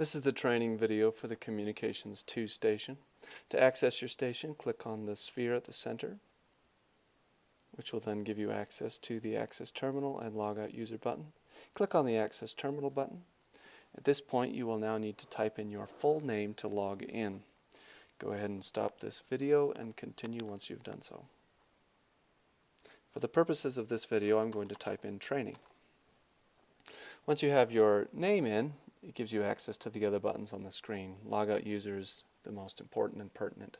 This is the training video for the Communications 2 station. To access your station, click on the sphere at the center, which will then give you access to the Access Terminal and Logout User button. Click on the Access Terminal button. At this point, you will now need to type in your full name to log in. Go ahead and stop this video and continue once you've done so. For the purposes of this video, I'm going to type in training. Once you have your name in, it gives you access to the other buttons on the screen. Logout User is the most important and pertinent.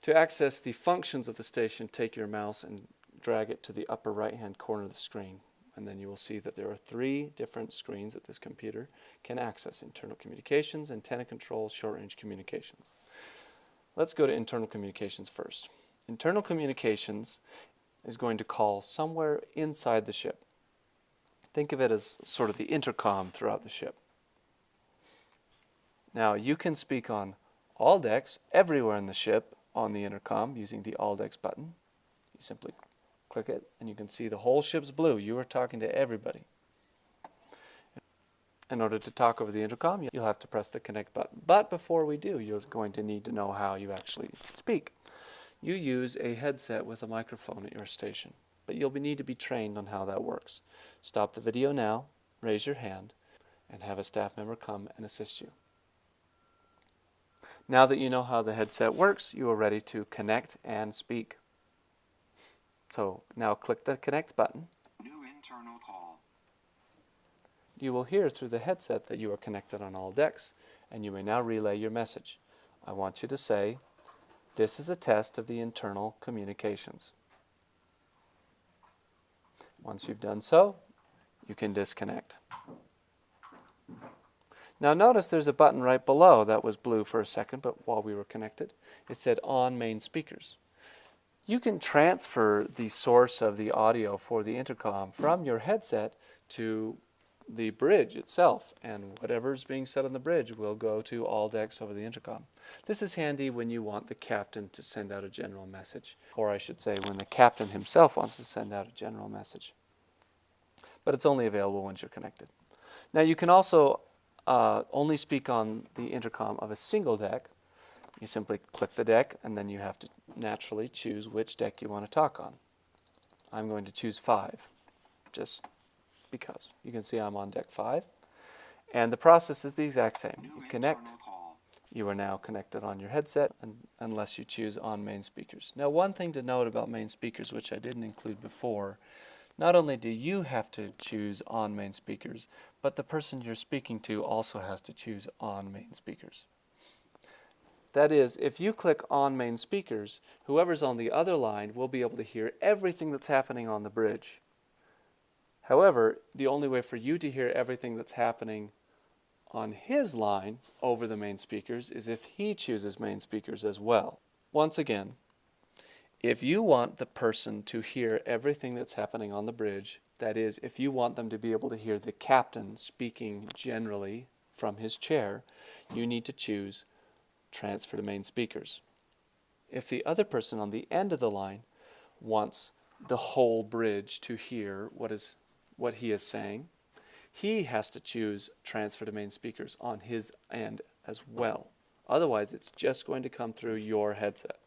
To access the functions of the station, take your mouse and drag it to the upper right-hand corner of the screen. And then you will see that there are 3 different screens that this computer can access: internal communications, antenna control, short-range communications. Let's go to internal communications first. Internal communications is going to call somewhere inside the ship. Think of it as sort of the intercom throughout the ship. Now, you can speak on all decks everywhere in the ship on the intercom using the All Decks button. You simply click it and you can see the whole ship's blue. You are talking to everybody. In order to talk over the intercom, you'll have to press the connect button. But before we do, you're going to need to know how you actually speak. You use a headset with a microphone at your station, but you'll need to be trained on how that works. Stop the video now, raise your hand, and have a staff member come and assist you. Now that you know how the headset works, you are ready to connect and speak. So now click the connect button. New internal call. You will hear through the headset that you are connected on all decks, and you may now relay your message. I want you to say, "This is a test of the internal communications." Once you've done so, you can disconnect. Now notice there's a button right below that was blue for a second, but while we were connected, it said on main speakers. You can transfer the source of the audio for the intercom from your headset to the bridge itself, and whatever's being said on the bridge will go to all decks over the intercom. This is handy when you want the captain to send out a general message, or I should say when the captain himself wants to send out a general message. But it's only available once you're connected. Now you can also only speak on the intercom of a single deck. You simply click the deck, and then you have to naturally choose which deck you want to talk on. I'm going to choose 5, just because. You can see I'm on deck 5. And the process is the exact same. You connect. You are now connected on your headset, unless you choose on main speakers. Now, one thing to note about main speakers, which I didn't include before, not only do you have to choose on main speakers, but the person you're speaking to also has to choose on main speakers. That is, if you click on main speakers, whoever's on the other line will be able to hear everything that's happening on the bridge. However, the only way for you to hear everything that's happening on his line over the main speakers is if he chooses main speakers as well. Once again, if you want the person to hear everything that's happening on the bridge, that is, if you want them to be able to hear the captain speaking generally from his chair, you need to choose transfer to main speakers. If the other person on the end of the line wants the whole bridge to hear what he is saying, he has to choose transfer to main speakers on his end as well. Otherwise, it's just going to come through your headset.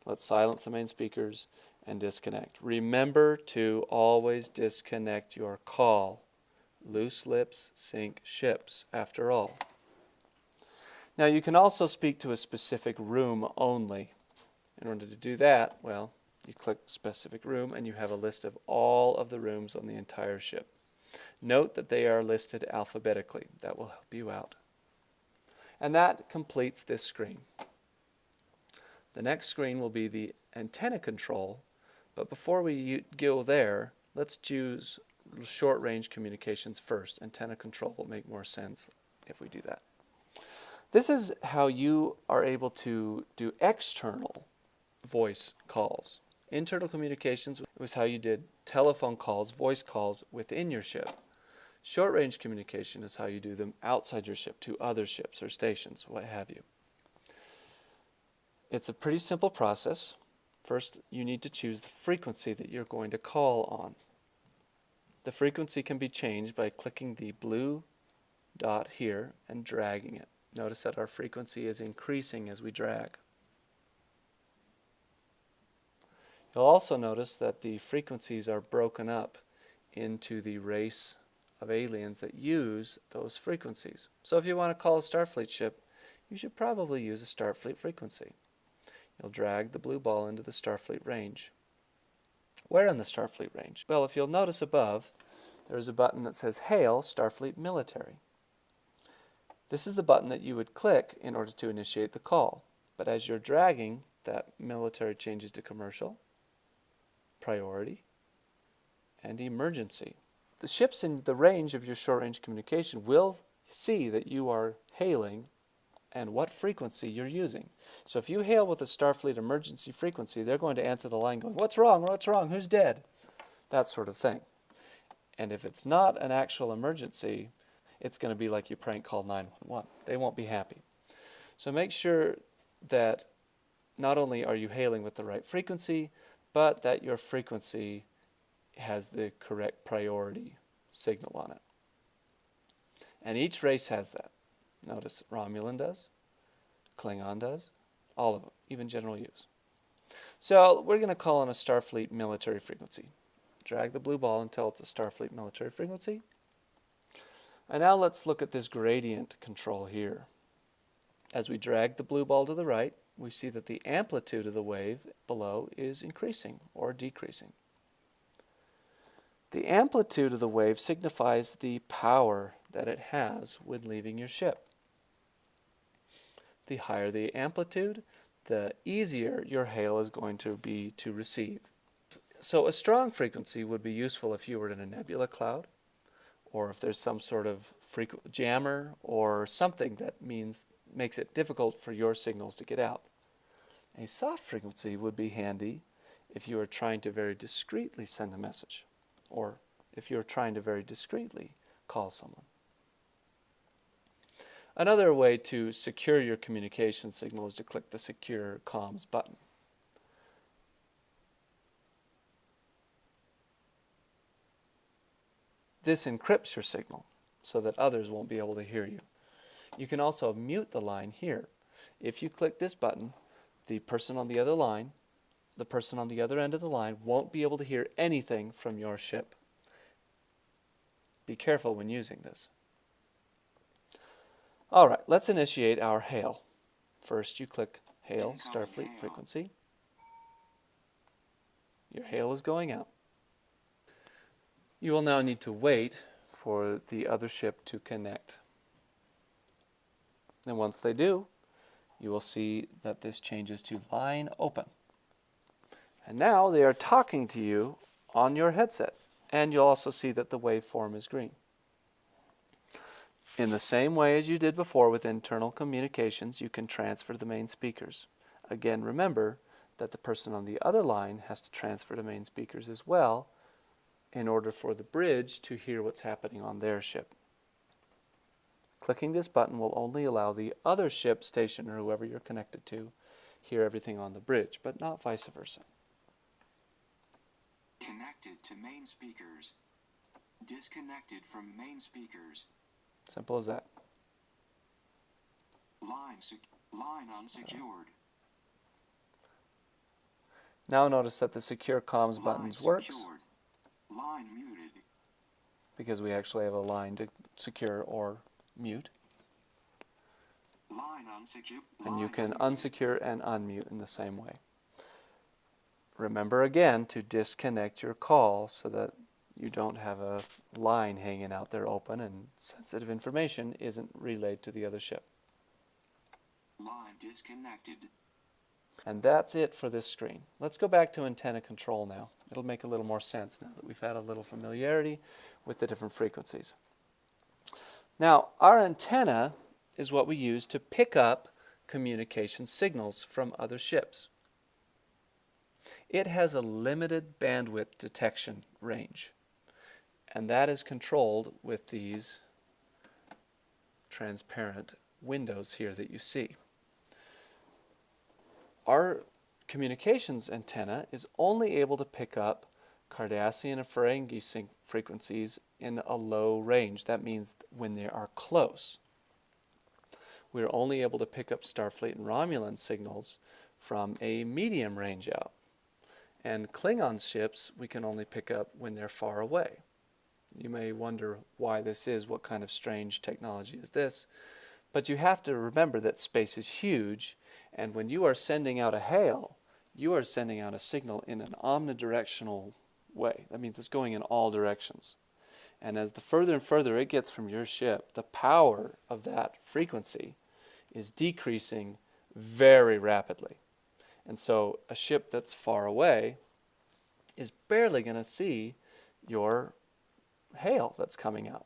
Let's silence the main speakers and disconnect. Remember to always disconnect your call. Loose lips sink ships, after all. Now, you can also speak to a specific room only. In order to do that, well, you click specific room and you have a list of all of the rooms on the entire ship. Note that they are listed alphabetically. That will help you out. And that completes this screen. The next screen will be the antenna control, but before we go there, let's choose short-range communications first. Antenna control will make more sense if we do that. This is how you are able to do external voice calls. Internal communications was how you did telephone calls, voice calls within your ship. Short-range communication is how you do them outside your ship to other ships or stations, what have you. It's a pretty simple process. First, you need to choose the frequency that you're going to call on. The frequency can be changed by clicking the blue dot here and dragging it. Notice that our frequency is increasing as we drag. You'll also notice that the frequencies are broken up into the race of aliens that use those frequencies. So if you want to call a Starfleet ship, you should probably use a Starfleet frequency. You'll drag the blue ball into the Starfleet range. Where in the Starfleet range? Well, if you'll notice above, there's a button that says Hail Starfleet Military. This is the button that you would click in order to initiate the call. But as you're dragging, that military changes to commercial, priority, and emergency. The ships in the range of your short-range communication will see that you are hailing and what frequency you're using. So if you hail with a Starfleet emergency frequency, they're going to answer the line going, "What's wrong? What's wrong? Who's dead?" That sort of thing. And if it's not an actual emergency, it's going to be like you prank call 911. They won't be happy. So make sure that not only are you hailing with the right frequency, but that your frequency has the correct priority signal on it. And each race has that. Notice Romulan does, Klingon does, all of them, even General Hughes. So we're going to call on a Starfleet military frequency. Drag the blue ball until it's a Starfleet military frequency. And now let's look at this gradient control here. As we drag the blue ball to the right, we see that the amplitude of the wave below is increasing or decreasing. The amplitude of the wave signifies the power that it has when leaving your ship. The higher the amplitude, the easier your hail is going to be to receive. So a strong frequency would be useful if you were in a nebula cloud, or if there's some sort of jammer or something that makes it difficult for your signals to get out. A soft frequency would be handy if you are trying to very discreetly send a message, or if you're trying to very discreetly call someone. Another way to secure your communication signal is to click the Secure Comms button. This encrypts your signal so that others won't be able to hear you. You can also mute the line here. If you click this button, the person on the other line, the person on the other end of the line won't be able to hear anything from your ship. Be careful when using this. All right, let's initiate our hail. First, you click Hail Starfleet Frequency. Your hail is going out. You will now need to wait for the other ship to connect. And once they do, you will see that this changes to line open. And now they are talking to you on your headset. And you'll also see that the waveform is green. In the same way as you did before with internal communications, you can transfer to the main speakers. Again, remember that the person on the other line has to transfer to main speakers as well in order for the bridge to hear what's happening on their ship. Clicking this button will only allow the other ship station or whoever you're connected to hear everything on the bridge, but not vice versa. Connected to main speakers. Disconnected from main speakers. Simple as that. Line unsecured. Now notice that the Secure Comms buttons works Line muted. because we actually have a line to secure or mute. Line unsecured. And you can unsecure and unmute in the same way. Remember again to disconnect your call so that you don't have a line hanging out there open and sensitive information isn't relayed to the other ship. Line disconnected. And that's it for this screen. Let's go back to antenna control now. It'll make a little more sense now that we've had a little familiarity with the different frequencies. Now, our antenna is what we use to pick up communication signals from other ships. It has a limited bandwidth detection range, and that is controlled with these transparent windows here that you see. Our communications antenna is only able to pick up Cardassian and Ferengi frequencies in a low range. That means when they are close. We're only able to pick up Starfleet and Romulan signals from a medium range out. And Klingon ships we can only pick up when they're far away. You may wonder why this is, what kind of strange technology is this? But you have to remember that space is huge, and when you are sending out a hail, you are sending out a signal in an omnidirectional way. That means it's going in all directions. And as the further and further it gets from your ship, the power of that frequency is decreasing very rapidly. And so a ship that's far away is barely going to see your hail that's coming out.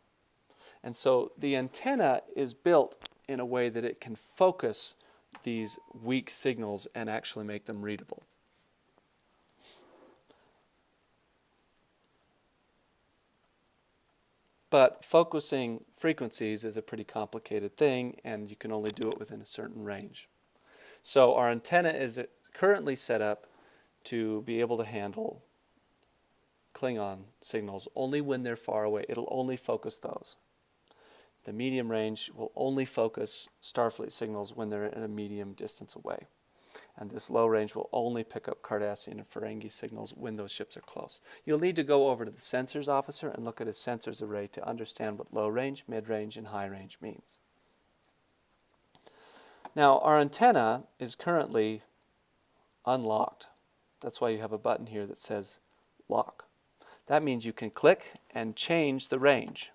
And so the antenna is built in a way that it can focus these weak signals and actually make them readable. But focusing frequencies is a pretty complicated thing, and you can only do it within a certain range. So our antenna is currently set up to be able to handle Klingon signals only when they're far away. It'll only focus those. The medium range will only focus Starfleet signals when they're at a medium distance away. And this low range will only pick up Cardassian and Ferengi signals when those ships are close. You'll need to go over to the sensors officer and look at his sensors array to understand what low range, mid range, and high range means. Now, our antenna is currently unlocked. That's why you have a button here that says lock. That means you can click and change the range.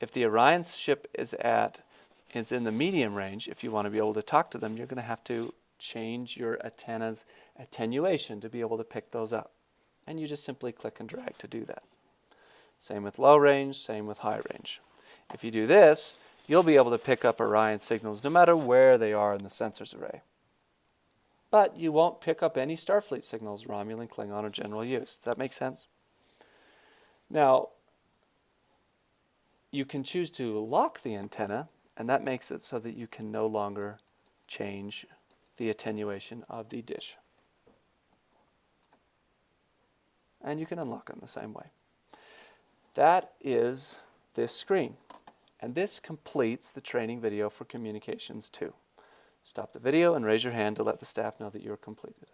If the Orion ship is in the medium range, if you want to be able to talk to them, you're going to have to change your antenna's attenuation to be able to pick those up. And you just simply click and drag to do that. Same with low range, same with high range. If you do this, you'll be able to pick up Orion signals no matter where they are in the sensors array. But you won't pick up any Starfleet signals, Romulan, Klingon, or general use. Does that make sense? Now, you can choose to lock the antenna, and that makes it so that you can no longer change the attenuation of the dish. And you can unlock it in the same way. That is this screen. And this completes the training video for Communications 2. Stop the video and raise your hand to let the staff know that you're completed.